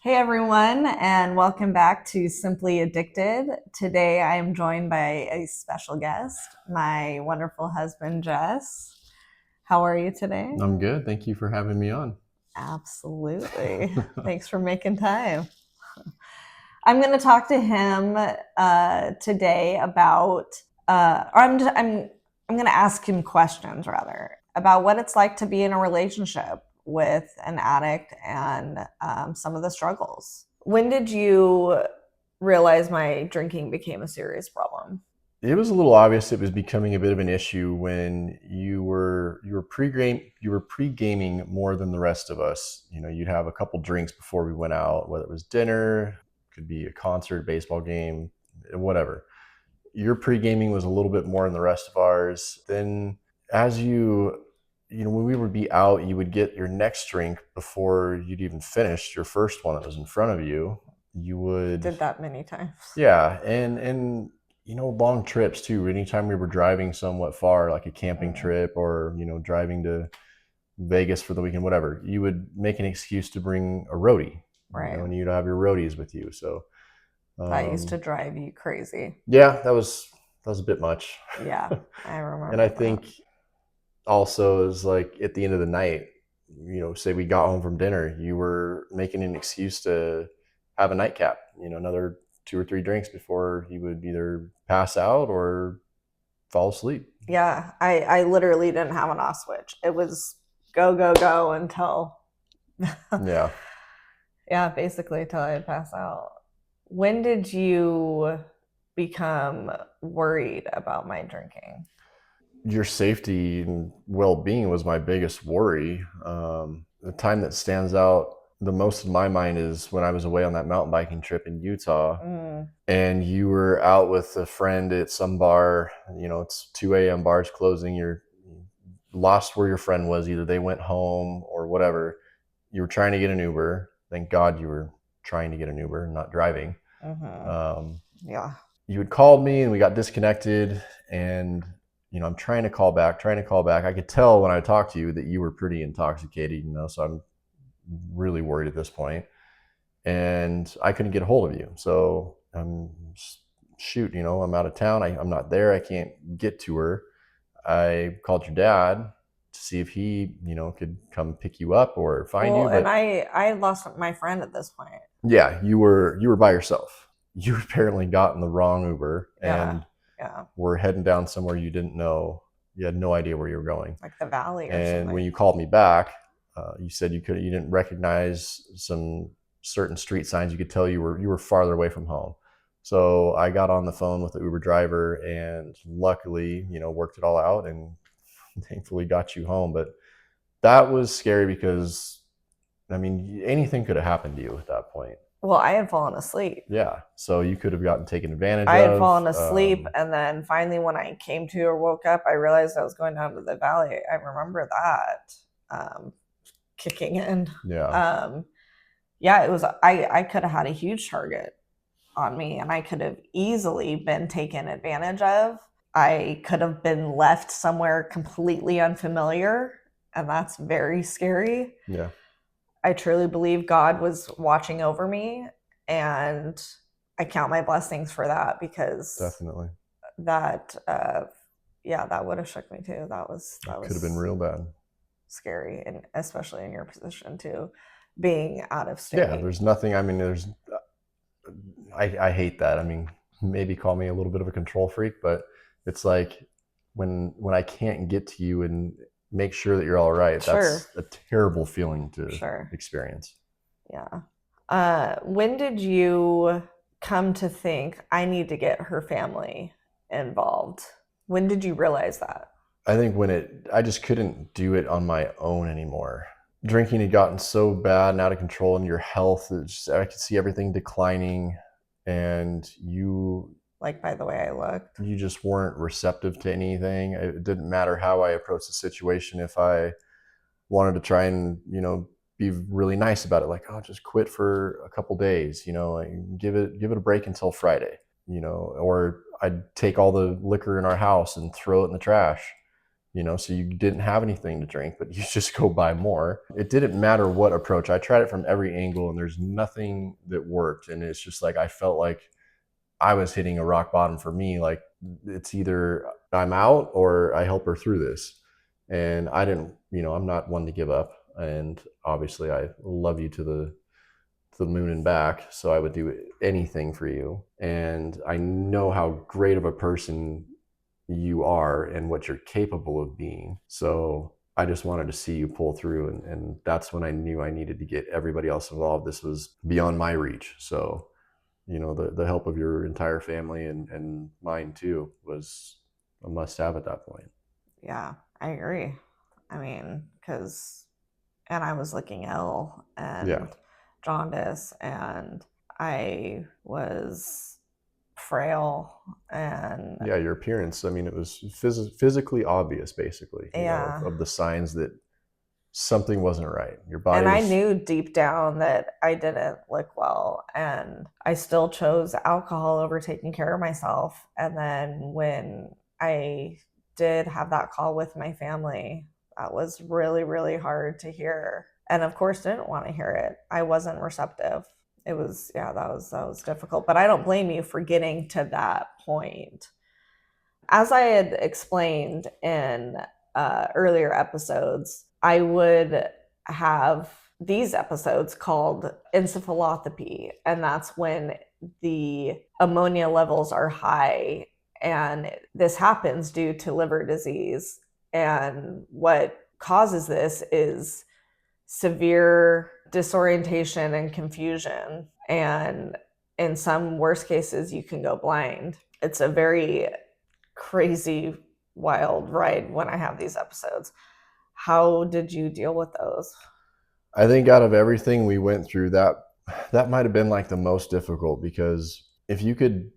Hey everyone, and welcome back to Simply Addicted. Today I am joined by a special guest, my wonderful husband, Jess. How are you today? I'm good. Thank you for having me on. Absolutely. Thanks for making time. I'm going to talk to him today about, or I'm going to ask him questions rather about what it's like to be in a relationship with an addict and some of the struggles. When did you realize my drinking became a serious problem? It was a little obvious it was becoming a bit of an issue when you were pre-gaming more than the rest of us. You know, you'd have a couple drinks before we went out, whether it was dinner, could be a concert, baseball game, whatever. Your pre-gaming was a little bit more than the rest of ours. Then as when we would be out, you would get your next drink before you'd even finished your first one that was in front of you. You would Did that many times. Yeah, and long trips too. Anytime we were driving somewhat far, like a camping trip or, driving to Vegas for the weekend, whatever, you would make an excuse to bring a roadie, Right. and you'd have your roadies with you. So, That used to um, drive you crazy. yeah, that was a bit much. Yeah, I And I remember that. think also is like at the end of the night, say we got home from dinner, you were making an excuse to have a nightcap, another two or three drinks before he would either pass out or fall asleep. Yeah, I literally didn't have an off switch. It was go, go, go until, Yeah. yeah, basically until I'd pass out. When did you become worried about my drinking? Your safety and well-being was my biggest worry. The time that stands out the most in my mind is when I was away on that mountain biking trip in Utah, Mm, and you were out with a friend at some bar. It's 2 a.m. Bars closing. You're lost where your friend was. Either they went home or whatever. You were trying to get an Uber. Thank God you were trying to get an Uber, not driving. mm-hmm. Um, Yeah. you had called me and we got disconnected, and I'm trying to call back, I could tell when I talked to you that you were pretty intoxicated, so I'm really worried at this point, and I couldn't get a hold of you. So shoot, I'm out of town. I'm not there. I can't get to her. I called your dad to see if he could come pick you up or find Well, you, and but I lost my friend at this point. yeah, you were by yourself. You apparently got in the wrong Uber Yeah. and Yeah. were heading down somewhere you didn't know. You had no idea where you were going. Like the valley or And when something. you called me back, you said you didn't recognize some certain street signs. You could tell you were farther away from home. So I got on the phone with the Uber driver and luckily, worked it all out and thankfully got you home. But that was scary because I mean anything could have happened to you at that point. Well, I had fallen asleep. Yeah, so you could have gotten taken advantage I had of. fallen asleep, and then finally, when I came to or woke up, I realized I was going down to the valley. I remember that kicking in. Yeah, Um, yeah, it was. I could have had a huge target on me, and I could have easily been taken advantage of. I could have been left somewhere completely unfamiliar, and that's very scary. yeah, I truly believe God was watching over me, and I count my blessings for that because definitely. that yeah, that would have shook me too. That It could have been was real bad. scary, and especially in your position too, being out of Yeah, state. there's nothing. I mean, I hate that. I mean, maybe call me a little bit of a control freak, but it's like when I can't get to you and make sure that you're all right, Sure. that's a terrible feeling to Sure. experience. Yeah. When did you come to think I need to get her family involved? When did you realize that? I think I just couldn't do it on my own anymore. Drinking had gotten so bad and out of control, and your health, I could see everything declining, and Like by the way I looked? you just weren't receptive to anything. It didn't matter how I approached the situation. If I wanted to try and, be really nice about it, like, oh, just quit for a couple days, like, give it a break until Friday, or I'd take all the liquor in our house and throw it in the trash. so you didn't have anything to drink, but you just go buy more. It didn't matter what approach. I tried it from every angle and there's nothing that worked. And it's just like I felt like I was hitting a rock bottom for me. Like it's either I'm out or I help her through this. And I didn't, I'm not one to give up. And obviously I love you to the moon and back. So I would do anything for you. And I know how great of a person you are and what you're capable of being. So I just wanted to see you pull through. And that's when I knew I needed to get everybody else involved. This was beyond my reach. So, the help of your entire family and mine too was a must have at that point. Yeah, I agree. I mean, and I was looking ill and jaundice, and I was frail, and yeah, your appearance. I mean, it was physically obvious, basically. Of the signs that something wasn't right. Your body. And I knew deep down that I didn't look well, and I still chose alcohol over taking care of myself. And then when I did have that call with my family, that was really, really hard to hear. And of course, didn't want to hear it. I wasn't receptive. It was, that was difficult. But I don't blame you for getting to that point. As I had explained in earlier episodes, I would have these episodes called encephalopathy, and that's when the ammonia levels are high, and this happens due to liver disease. And what causes this is severe disorientation and confusion, and in some worst cases you can go blind. It's a very crazy, wild ride when I have these episodes. How did you deal with those? I think out of everything we went through, that might have been like the most difficult, because if you could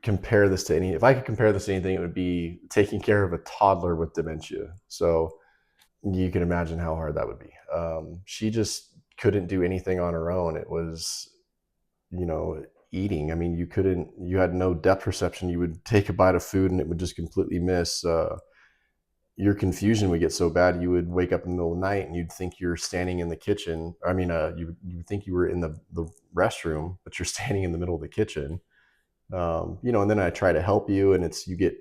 compare this to if I could compare this to anything, it would be taking care of a toddler with dementia. So you can imagine how hard that would be. She just couldn't do anything on her own. It was, eating. I mean, you had no depth perception. You would take a bite of food and it would just completely miss. Your confusion would get so bad, you would wake up in the middle of the night and you'd think you're standing in the kitchen. I mean, you would think you were in the restroom, but you're standing in the middle of the kitchen. And then I try to help you, and you get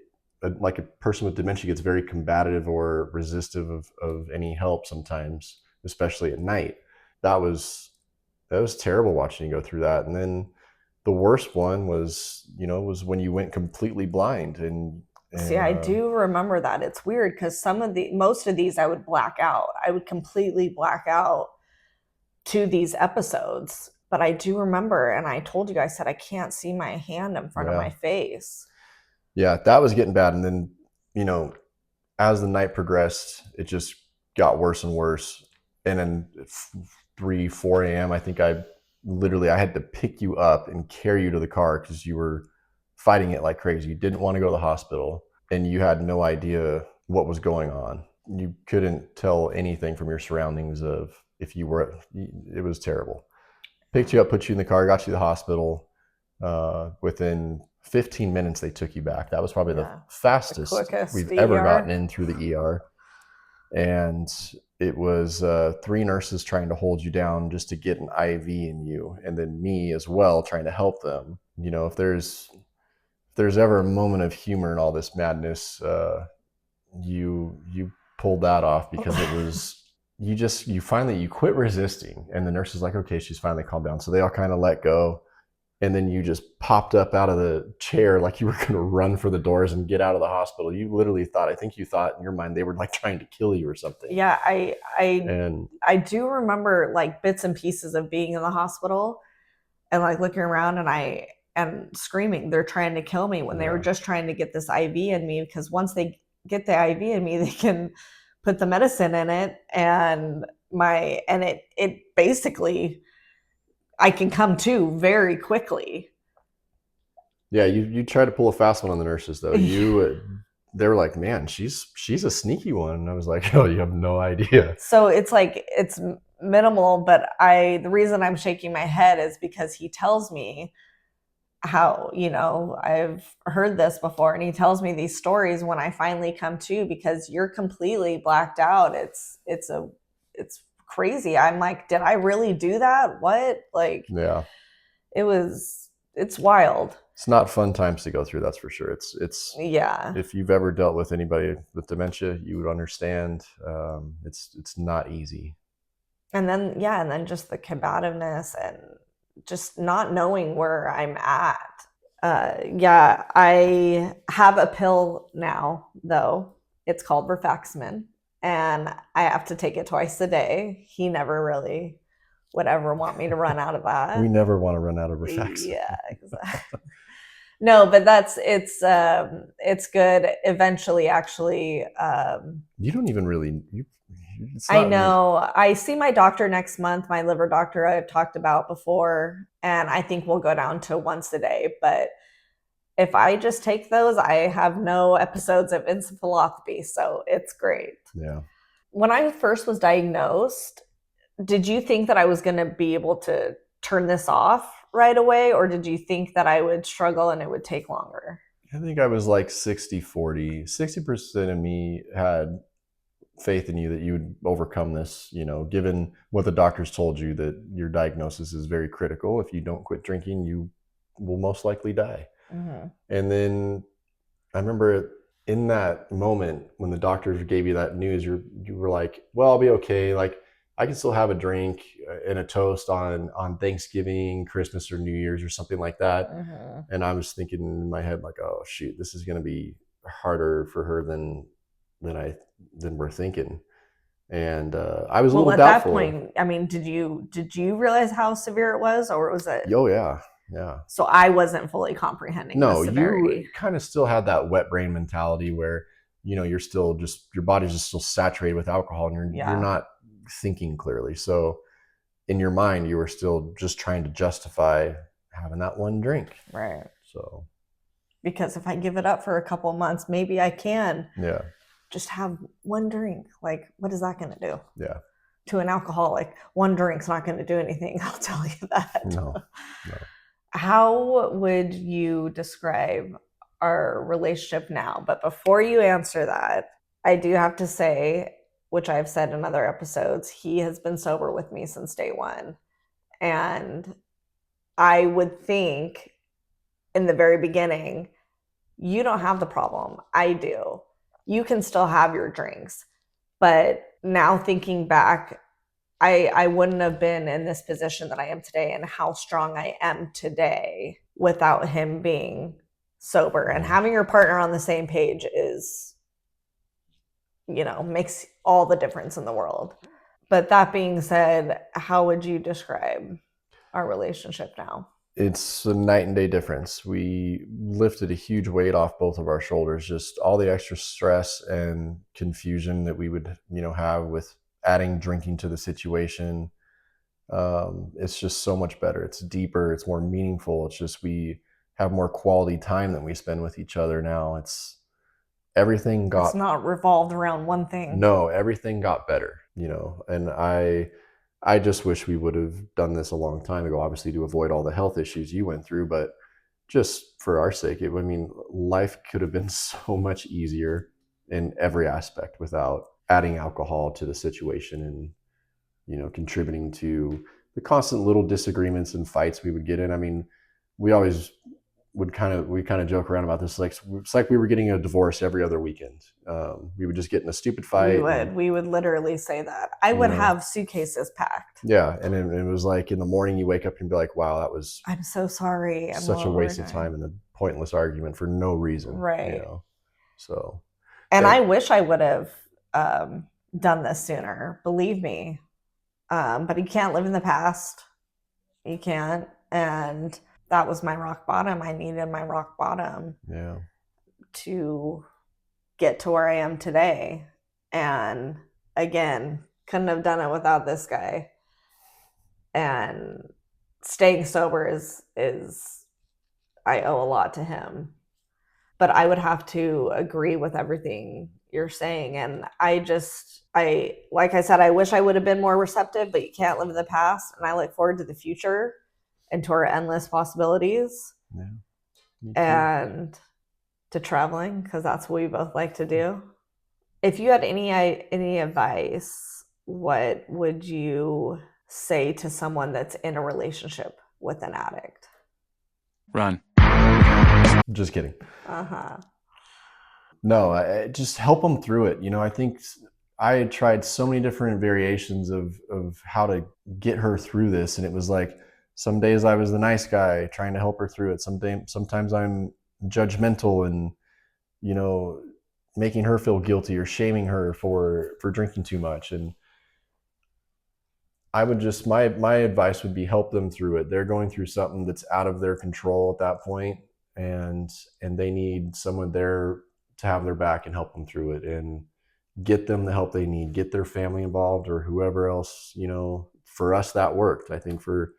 like a person with dementia gets very combative or resistive of any help sometimes, especially at night. That was terrible watching you go through that. And then the worst one was when you went completely blind. And see, I do remember that. It's weird because most of these I would black out. I would completely black out to these episodes. But I do remember, and I told you, I said I can't see my hand in front of my face. Yeah, that was getting bad. And then, as the night progressed, it just got worse and worse. And then 3, 4 a.m., I think I had to pick you up and carry you to the car because you were fighting it like crazy. You didn't want to go to the hospital, and you had no idea what was going on. You couldn't tell anything from your surroundings of if you were. It was terrible. Picked you up, put you in the car, got you to the hospital. Within 15 minutes, they took you back. That was probably the fastest we've ever gotten in through the ER. And it was 3 nurses trying to hold you down just to get an IV in you, and then me as well trying to help them. If there's ever a moment of humor in all this madness, you pulled that off, because it was you finally quit resisting, and the nurse is like, okay, she's finally calmed down. So they all kind of let go. And then you just popped up out of the chair like you were going to run for the doors and get out of the hospital. You literally I think you thought in your mind they were like trying to kill you or something. Yeah, I do remember like bits and pieces of being in the hospital and like looking around and screaming, they're trying to kill me, when they were just trying to get this IV in me, because once they get the IV in me, they can put the medicine in it, and it basically, I can come to very quickly. Yeah, you tried to pull a fast one on the nurses, though. They were like, man, she's a sneaky one. And I was like, oh, you have no idea. So it's like, it's minimal, but the reason I'm shaking my head is because he tells me how, I've heard this before, and he tells me these stories when I finally come to, because you're completely blacked out. It's crazy. I'm like, did I really do that? What? Like, Yeah. it's wild. It's not fun times to go through, that's for sure. It's Yeah. if you've ever dealt with anybody with dementia, you would understand. It's not easy. And then just the combativeness and just not knowing where I'm at. Yeah, I have a pill now, though. It's called Rifaximin, and I have to take it twice a day. He never really would ever want me to run out of that. We never want to run out of Rifaximin. Yeah, exactly. No, but it's good. Eventually, actually, You don't even really. I know. I see my doctor next month, my liver doctor I've talked about before, and I think we'll go down to once a day. But if I just take those, I have no episodes of encephalopathy, so it's great. Yeah. When I first was diagnosed, did you think that I was going to be able to turn this off right away, or did you think that I would struggle and it would take longer? I think I was like 60-40. 60% of me had faith in you that you would overcome this, given what the doctors told you, that your diagnosis is very critical. If you don't quit drinking, you will most likely die. Mm-hmm. And then I remember in that moment when the doctors gave you that news, you were like, well, I'll be okay. Like, I can still have a drink and a toast on Thanksgiving, Christmas, or New Year's or something like that. Mm-hmm. And I was thinking in my head, like, oh shoot, this is going to be harder for her than we're thinking. And I was a little at doubtful. That point, I mean, did you realize how severe it was, or was it? Oh yeah, yeah. So I wasn't fully comprehending the severity. You kind of still had that wet brain mentality where you're still just, your body's just still saturated with alcohol, and you're not thinking clearly. So in your mind, you were still just trying to justify having that one drink. Right. So because if I give it up for a couple of months, maybe I can. Yeah. Just have one drink. Like, what is that going to do? Yeah. To an alcoholic, one drink's not going to do anything. I'll tell you that. No. How would you describe our relationship now? But before you answer that, I do have to say, which I've said in other episodes, he has been sober with me since day one. And I would think in the very beginning, you don't have the problem. I do. You can still have your drinks. But now thinking back, I wouldn't have been in this position that I am today and how strong I am today without him being sober. And having your partner on the same page is, makes all the difference in the world. But that being said, how would you describe our relationship now? It's a night and day difference. We lifted a huge weight off both of our shoulders, just all the extra stress and confusion that we would, have with adding drinking to the situation. It's just so much better. It's deeper, it's more meaningful. It's just, we have more quality time that we spend with each other now. It's not revolved around one thing. No, everything got better, and I just wish we would have done this a long time ago, obviously to avoid all the health issues you went through, but just for our sake, life could have been so much easier in every aspect without adding alcohol to the situation and, contributing to the constant little disagreements and fights we would get in. We always we kind of joke around about this. It's like we were getting a divorce every other weekend. We would just get in a stupid fight. We would literally say that. I would have suitcases packed. Yeah, and it was like in the morning you wake up and be like, "Wow, that was I'm so sorry. I'm such a waste of time and a pointless argument for no reason." Right. So. And I wish I would have done this sooner. Believe me. But you can't live in the past. You can't. And that was my rock bottom. I needed my rock bottom to get to where I am today. And again, couldn't have done it without this guy. And staying sober is I owe a lot to him. But I would have to agree with everything you're saying. And like I said, I wish I would have been more receptive, but you can't live in the past. And I look forward to the future and to our endless possibilities. Yeah. Me too. and to traveling, because that's what we both like to do. If you had any advice, what would you say to someone that's in a relationship with an addict? Run. Just kidding. Uh-huh. No, just help them through it. I think I had tried so many different variations of how to get her through this, and it was like some days I was the nice guy trying to help her through it. Sometimes I'm judgmental and you know making her feel guilty or shaming her for drinking too much. And I would just my advice would be help them through it. They're going through something that's out of their control at that point, and they need someone there to have their back and help them through it and get them the help they need. Get their family involved or whoever else. For us that worked. I think for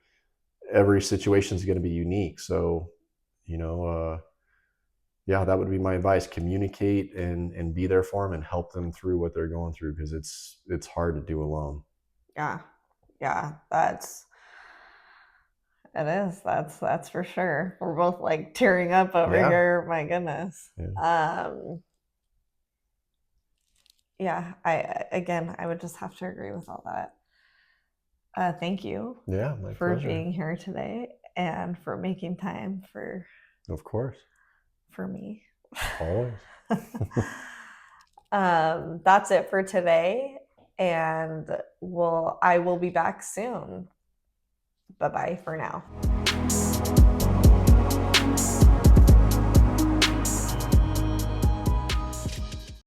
every situation is going to be unique. So, yeah, that would be my advice. Communicate and be there for them and help them through what they're going through, because it's hard to do alone. Yeah. Yeah, it is. That's for sure. We're both like tearing up over Yeah. here. My goodness. Yeah. Yeah, I would just have to agree with all that. Thank you Yeah, my for pleasure. being here today and for making time for Of course. me. Always. That's it for today, and I will be back soon. Bye-bye for now.